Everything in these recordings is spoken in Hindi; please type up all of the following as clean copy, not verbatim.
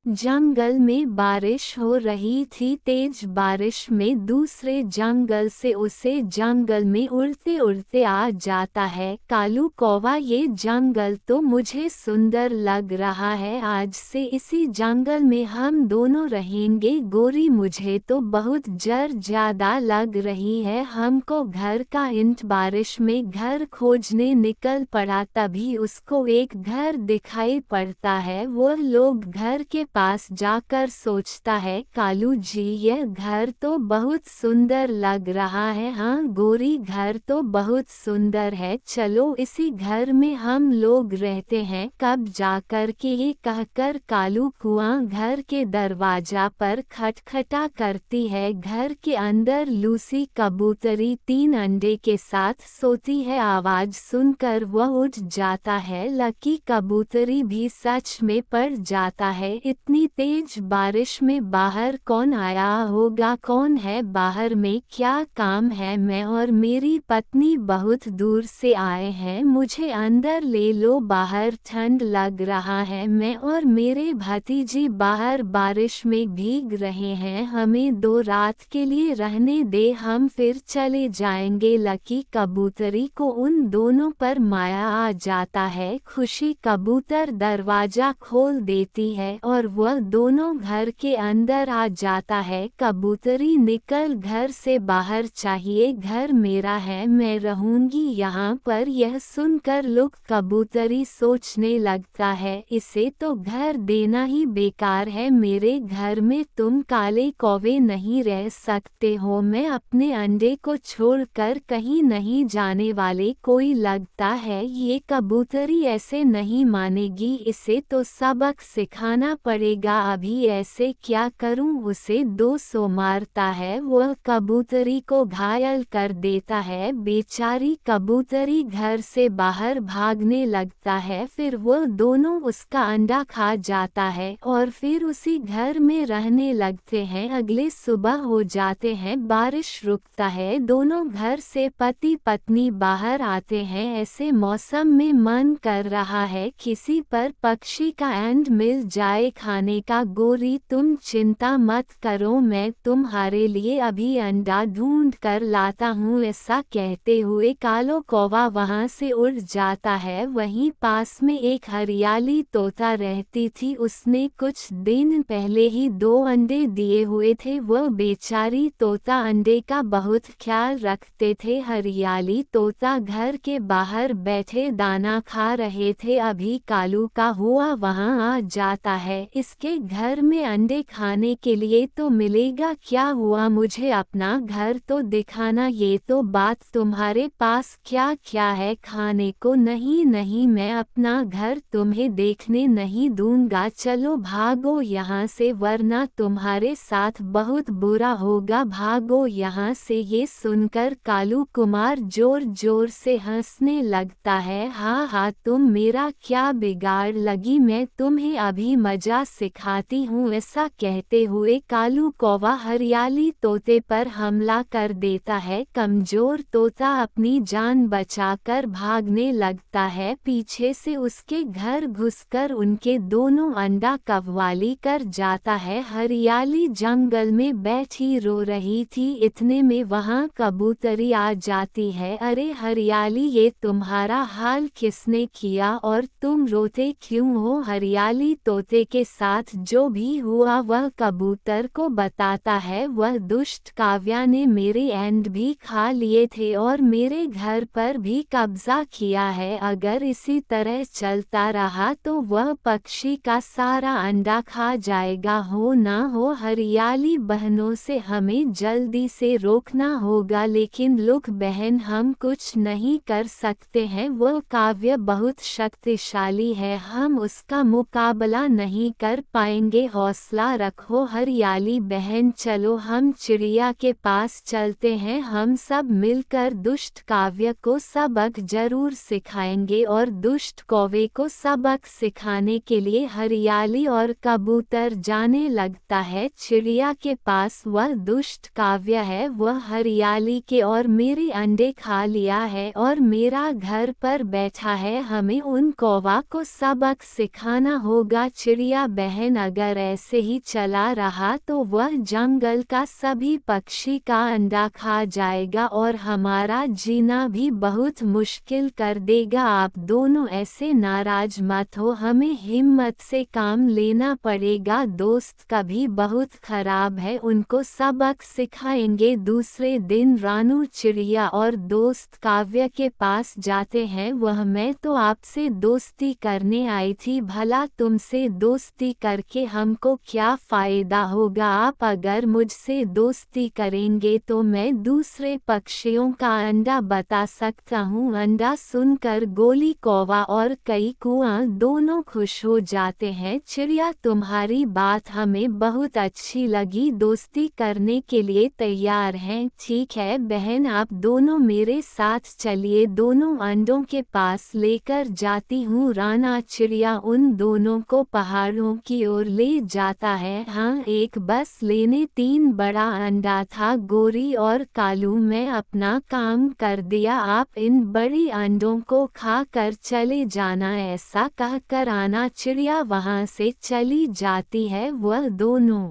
जंगल में बारिश हो रही थी। तेज बारिश में दूसरे जंगल से उसे जंगल में उड़ते उड़ते आ जाता है कालू कौवा। ये जंगल तो मुझे सुंदर लग रहा है, आज से इसी जंगल में हम दोनों रहेंगे। गोरी मुझे तो बहुत जर ज्यादा लग रही है, हमको घर का। इंट बारिश में घर खोजने निकल पड़ा, तभी उसको एक घर दिखाई पड़ता है। वो लोग घर के पास जाकर सोचता है, कालू जी यह घर तो बहुत सुंदर लग रहा है। हाँ गोरी, घर तो बहुत सुंदर है, चलो इसी घर में हम लोग रहते हैं कब जाकर के। ये कहकर कालू कुआं घर के दरवाजा पर खटखटा करती है। घर के अंदर लूसी कबूतरी 3 अंडे के साथ सोती है। आवाज सुनकर वह उठ जाता है। लकी कबूतरी भी सच में पड़ जाता है। इतनी तेज बारिश में बाहर कौन आया होगा, कौन है बाहर में, क्या काम है। मैं और मेरी पत्नी बहुत दूर से आए हैं, मुझे अंदर ले लो, बाहर ठंड लग रहा है। मैं और मेरे भतीजी बाहर बारिश में भीग रहे हैं, हमें 2 रात के लिए रहने दे, हम फिर चले जाएंगे। लकी कबूतरी को उन दोनों पर माया आ जाता है। खुशी कबूतर दरवाजा खोल देती है और वह दोनों घर के अंदर आ जाता है। कबूतरी निकल घर से बाहर, चाहिए घर मेरा है, मैं रहूंगी यहाँ पर। यह सुनकर लुक कबूतरी सोचने लगता है, इसे तो घर देना ही बेकार है, मेरे घर में तुम काले कौवे नहीं रह सकते हो। मैं अपने अंडे को छोड़कर कहीं नहीं जाने वाले, कोई लगता है ये कबूतरी ऐसे नहीं मानेगी, इसे तो सबक सिखाना पड़ेगा। अभी ऐसे क्या करूं, उसे 200 मारता है, वह कबूतरी को घायल कर देता है। बेचारी कबूतरी घर से बाहर भागने लगता है, फिर वह दोनों उसका अंडा खा जाता है और फिर उसी घर में रहने लगते हैं। अगले सुबह हो जाते हैं, बारिश रुकता है, दोनों घर से पति पत्नी बाहर आते हैं। ऐसे मौसम में मन कर रहा है किसी पर पक्षी का अंड मिल जाए खाने का। गोरी तुम चिंता मत करो, मैं तुम्हारे लिए अभी अंडा ढूंढ कर लाता हूँ। ऐसा कहते हुए कालो कौवा वहाँ से उड़ जाता है। वहीं पास में एक हरियाली तोता रहती थी, उसने कुछ दिन पहले ही 2 अंडे दिए हुए थे। वह बेचारी तोता अंडे का बहुत ख्याल रखते थे। हरियाली तोता घर के बाहर बैठे दाना खा रहे थे, अभी कालू का हुआ वहां आ जाता है। इसके घर में अंडे खाने के लिए तो मिलेगा, क्या हुआ, मुझे अपना घर तो दिखाना। ये तो बात, तुम्हारे पास क्या क्या है खाने को। नहीं नहीं, मैं अपना घर तुम्हें देखने नहीं दूंगा, चलो भागो यहाँ से वरना तुम्हारे साथ बहुत बुरा होगा, भागो यहाँ से। ये सुनकर कालू कुमार जोर जोर से हंसने लगता है। हाँ हाँ, तुम मेरा क्या बिगाड़ लगी, मैं तुम्हें अभी मजा सिखाती हूँ। ऐसा कहते हुए कालू कौवा हरियाली तोते पर हमला कर देता है। कमजोर तोता अपनी जान बचाकर भागने लगता है, पीछे से उसके घर घुसकर उनके दोनों अंडा कव्वाली कर जाता है। हरियाली जंगल में बैठी रो रही थी, इतने में वहां कबूतरी आ जाती है। अरे हरियाली, ये तुम्हारा हाल किसने किया और तुम रोते क्यों हो। हरियाली तोते के साथ जो भी हुआ वह कबूतर को बताता है। वह दुष्ट काव्या ने मेरे अंडे भी खा लिए थे और मेरे घर पर भी कब्जा किया है, अगर इसी तरह चलता रहा तो वह पक्षी का सारा अंडा खा जाएगा। हो ना हो हरियाली बहनों से हमें जल्दी से रोकना होगा, लेकिन लुक बहन हम कुछ नहीं कर सकते हैं, वह काव्य बहुत शक्तिशाली है, हम उसका मुकाबला नहीं कर पाएंगे, हौसला रखो हरियाली बहन। चलो हम चिड़िया के पास चलते हैं, हम सब मिलकर दुष्ट काव्य को सबक जरूर सिखाएंगे। और दुष्ट कौवे को सबक सिखाने के लिए हरियाली और कबूतर जाने लगता है चिड़िया के पास। वह दुष्ट काव्य है, वह हरियाली के और मेरे अंडे खा लिया है और मेरा घर पर बैठा है, हमें उन कौवा को सबक सिखाना होगा। चिड़िया बहन अगर ऐसे ही चला रहा तो वह जंगल का सभी पक्षी का अंडा खा जाएगा और हमारा जीना भी बहुत मुश्किल कर देगा। आप दोनों ऐसे नाराज मत हो, हमें हिम्मत से काम लेना पड़ेगा। दोस्त कभी बहुत खराब है, उनको सबक सिखाएंगे। दूसरे दिन रानू चिड़िया और दोस्त काव्य के पास जाते हैं। वह मैं तो आपसे दोस्ती करने आई थी, भला तुमसे दोस्ती करके हमको क्या फ़ायदा होगा? आप अगर मुझसे दोस्ती करेंगे तो मैं दूसरे पक्षियों का अंडा बता सकता हूँ। अंडा सुनकर गोली कौवा और कई कुआं दोनों खुश हो जाते हैं। चिड़िया तुम्हारी बात हमें बहुत अच्छी लगी, दोस्ती करने के लिए तैयार हैं। ठीक है बहन, आप दोनों मेरे साथ चलिए, दोनों अंडों के पास लेकर जाती हूँ। राना चिड़िया उन दोनों को पहाड़ों की ओर ले जाता है। हाँ, एक बस लेने 3 बड़ा अंडा था। गोरी और कालू मैं अपना काम कर दिया, आप इन बड़ी अंडों को खा कर चले जाना। ऐसा कहकर राना चिड़िया वहाँ से चली जाती है। वह दोनों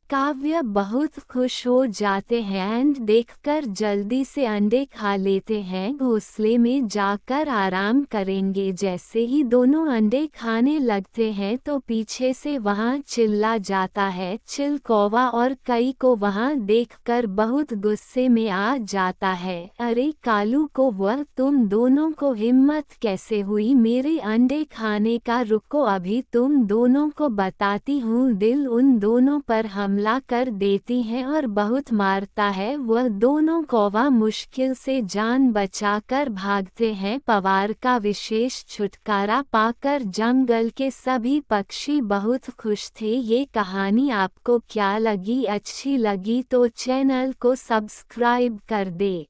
काव्य बहुत खुश हो जाते हैं एंड देखकर जल्दी से अंडे खा लेते हैं। घोंसले में जाकर आराम करेंगे। जैसे ही दोनों अंडे खाने लगते हैं तो पीछे से वहां चिल्ला जाता है चिल कौवा और कई को वहां देखकर बहुत गुस्से में आ जाता है। अरे कालू को, वह तुम दोनों को हिम्मत कैसे हुई मेरे अंडे खाने का? रुको, अभी तुम दोनों को बताती हूँ। दिल उन दोनों पर हमला कर देती है और बहुत मारता है। वह दोनों कौवा मुश्किल से जान बचाकर भागते हैं। पवार का विशेष छुटकारा पाकर जंगल के सभी पक्षी बहुत खुश थे। ये कहानी आपको क्या लगी? अच्छी लगी तो चैनल को सब्सक्राइब कर दे।